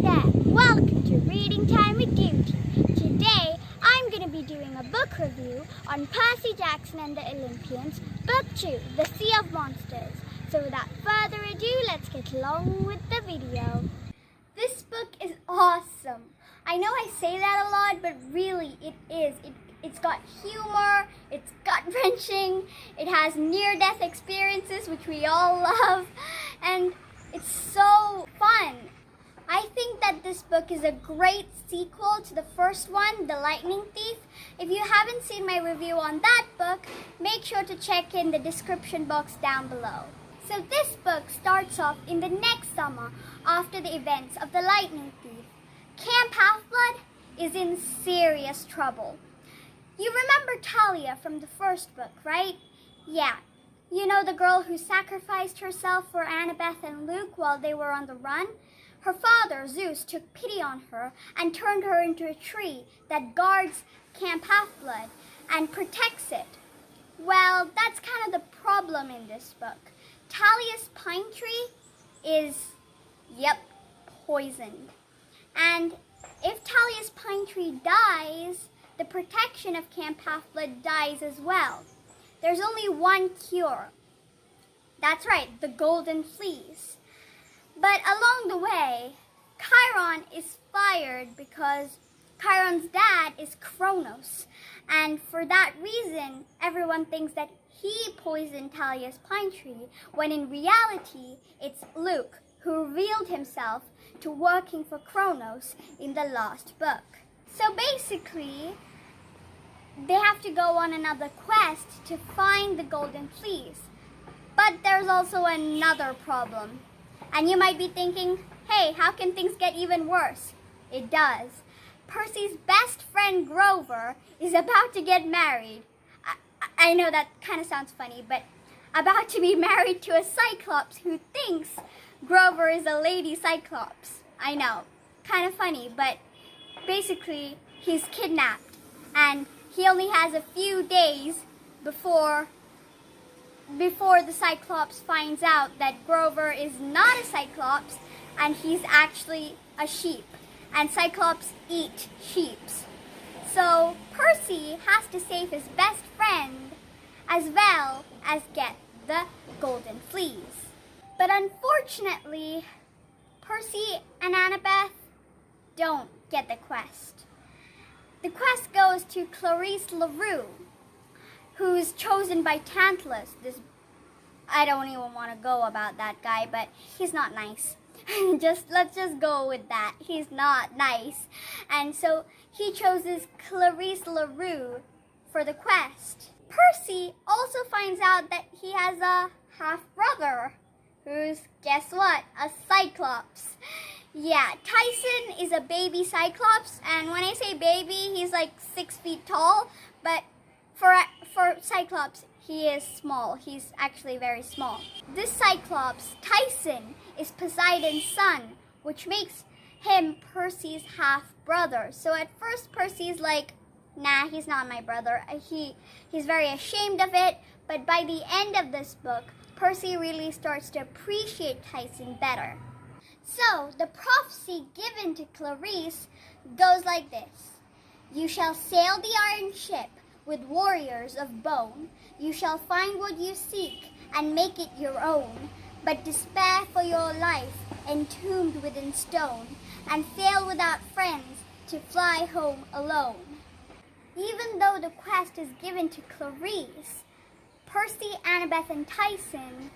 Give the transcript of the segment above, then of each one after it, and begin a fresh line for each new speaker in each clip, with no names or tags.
there, welcome to Reading Time with Dyuti. Today I'm going to be doing a book review on Percy Jackson and the Olympians, Book 2, The Sea of Monsters. So without further ado, let's get along with the video. This book is awesome. I know I say that a lot, but really it is. It's got humor, it's gut-wrenching, it has near-death experiences, which we all love, and it's so fun. I think that this book is a great sequel to the first one, The Lightning Thief. If you haven't seen my review on that book, make sure to check in the description box down below. So this book starts off in the next summer after the events of The Lightning Thief. Camp Half-Blood is in serious trouble. You remember Talia from the first book, right? Yeah. You know the girl who sacrificed herself for Annabeth and Luke while they were on the run? Her father, Zeus, took pity on her and turned her into a tree that guards Camp Half-Blood and protects it. Well, that's kind of the problem in this book. Talia's pine tree is, poisoned. And if Talia's pine tree dies, the protection of Camp Half-Blood dies as well. There's only one cure. That's right, the Golden Fleece. But along the way, Chiron is fired because Chiron's dad is Kronos. And for that reason, everyone thinks that he poisoned Talia's pine tree, when in reality, it's Luke who revealed himself to working for Kronos in the last book. So basically, they have to go on another quest to find the Golden Fleece. But there's also another problem. And you might be thinking, hey, how can things get even worse? It does. Percy's best friend Grover is about to get married. I know that kind of sounds funny, but about to be married to a Cyclops who thinks Grover is a lady Cyclops. I know, kind of funny, but basically he's kidnapped and he only has a few days before the Cyclops finds out that Grover is not a Cyclops and he's actually a sheep. And Cyclops eat sheeps. So Percy has to save his best friend as well as get the Golden Fleece. But unfortunately, Percy and Annabeth don't get the quest. The quest goes to Clarice LaRue, who's chosen by Tantalus. I don't even want to go about that guy, but he's not nice. Let's just go with that. He's not nice. And so he chooses Clarice LaRue for the quest. Percy also finds out that he has a half-brother, who's, guess what, a Cyclops. Yeah, Tyson is a baby Cyclops, and when I say baby, he's like 6 feet tall, but for Cyclops, he is small. He's actually very small. This Cyclops, Tyson, is Poseidon's son, which makes him Percy's half-brother. So at first, Percy's like, nah, he's not my brother. He's very ashamed of it, but by the end of this book, Percy really starts to appreciate Tyson better. So, the prophecy given to Clarice goes like this. You shall sail the iron ship with warriors of bone. You shall find what you seek and make it your own. But despair for your life, entombed within stone, and sail without friends to fly home alone. Even though the quest is given to Clarice, Percy, Annabeth, and Tyson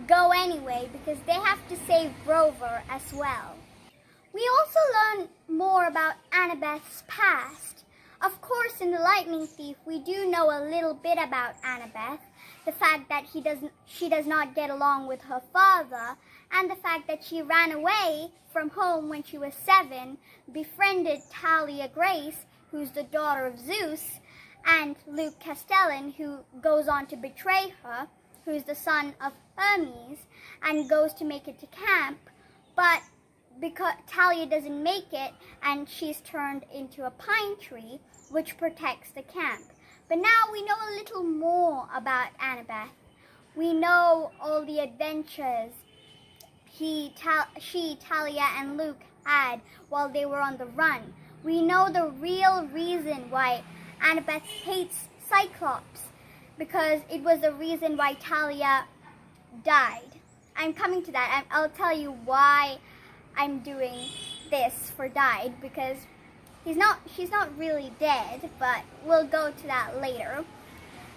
go anyway because they have to save Grover as well. We also learn more about Annabeth's past. Of course, in The Lightning Thief, we do know a little bit about Annabeth. The fact that she does not get along with her father, and the fact that she ran away from home when she was 7, befriended Talia Grace, who's the daughter of Zeus, and Luke Castellan, who goes on to betray her, who's the son of Hermes, and goes to make it to camp, but because Talia doesn't make it, and she's turned into a pine tree, which protects the camp. But now we know a little more about Annabeth. We know all the adventures she, Talia, and Luke had while they were on the run. We know the real reason why Annabeth hates Cyclops, because it was the reason why Talia died. I'm coming to that. I'll tell you why I'm doing this for died, because she's not really dead, but we'll go to that later.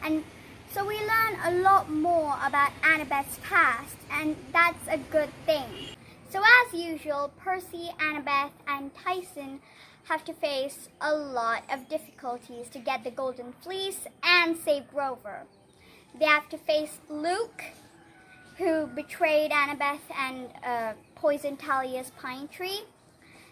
And so we learn a lot more about Annabeth's past, and that's a good thing. So as usual, Percy, Annabeth, and Tyson have to face a lot of difficulties to get the Golden Fleece and save Grover. They have to face Luke, who betrayed Annabeth and poisoned Talia's pine tree.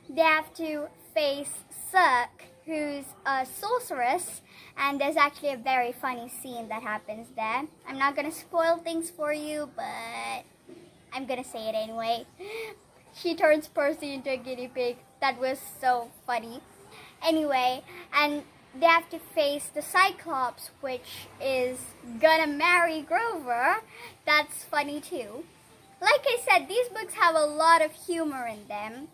They have to face Cirque, who's a sorceress, and there's actually a very funny scene that happens there. I'm not going to spoil things for you, but I'm going to say it anyway. She turns Percy into a guinea pig. That was so funny. Anyway, and they have to face the Cyclops, which is gonna marry Grover. That's funny too. Like I said, these books have a lot of humor in them.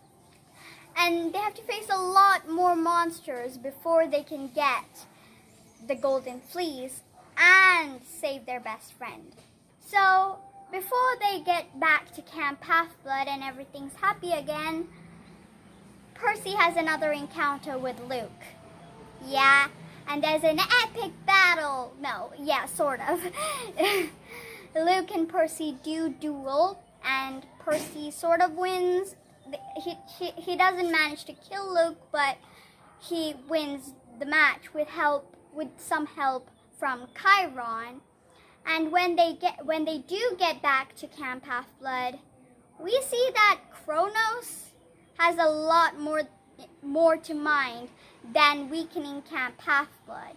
And they have to face a lot more monsters before they can get the Golden Fleece and save their best friend. So, before they get back to Camp Half-Blood and everything's happy again, Percy has another encounter with Luke. Yeah, and there's an epic battle. No, yeah, sort of. Luke and Percy do duel, and Percy sort of wins. He doesn't manage to kill Luke, but he wins the match with some help from Chiron. And when they do get back to Camp Half-Blood, we see that Kronos has a lot more to mind than weakening Camp Half-Blood.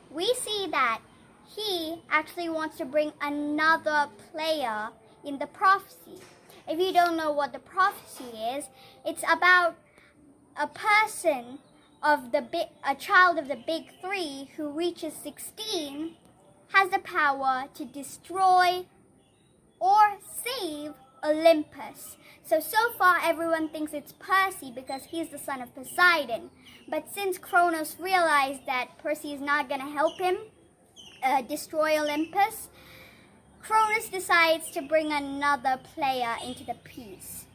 We see that he actually wants to bring another player in the prophecy. If you don't know what the prophecy is, it's about a person a child of the big three who reaches 16 has the power to destroy or save Olympus. So far everyone thinks it's Percy because he's the son of Poseidon. But since Kronos realized that Percy is not going to help him destroy Olympus, Kronos decides to bring another player into the piece.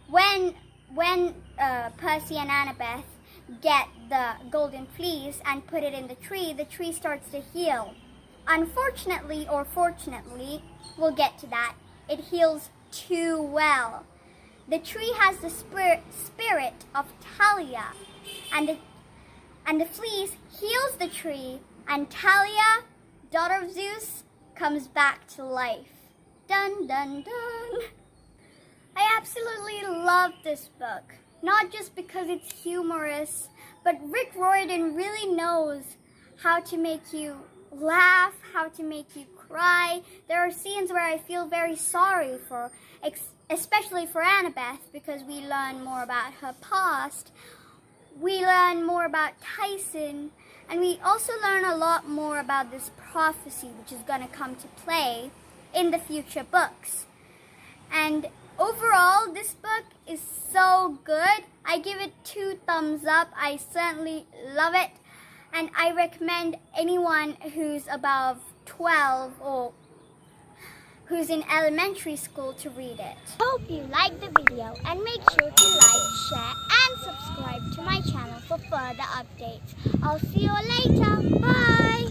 When Percy and Annabeth get the Golden Fleece and put it in the tree starts to heal. Unfortunately or fortunately, we'll get to that, it heals too well. The tree has the spirit of Talia, and the fleece heals the tree, and Talia, daughter of Zeus, comes back to life. Dun dun dun. I absolutely love this book, not just because it's humorous, but Riordan really knows how to make you laugh, how to make you cry. There are scenes where I feel very sorry for, especially for Annabeth, because we learn more about her past. We learn more about Tyson, and we also learn a lot more about this prophecy, which is going to come to play in the future books. And overall, this book is so good. I give it 2 thumbs up. I certainly love it. And I recommend anyone who's above 12 or who's in elementary school to read it. Hope you liked the video, and make sure to like, share and subscribe to my channel for further updates. I'll see you later. Bye!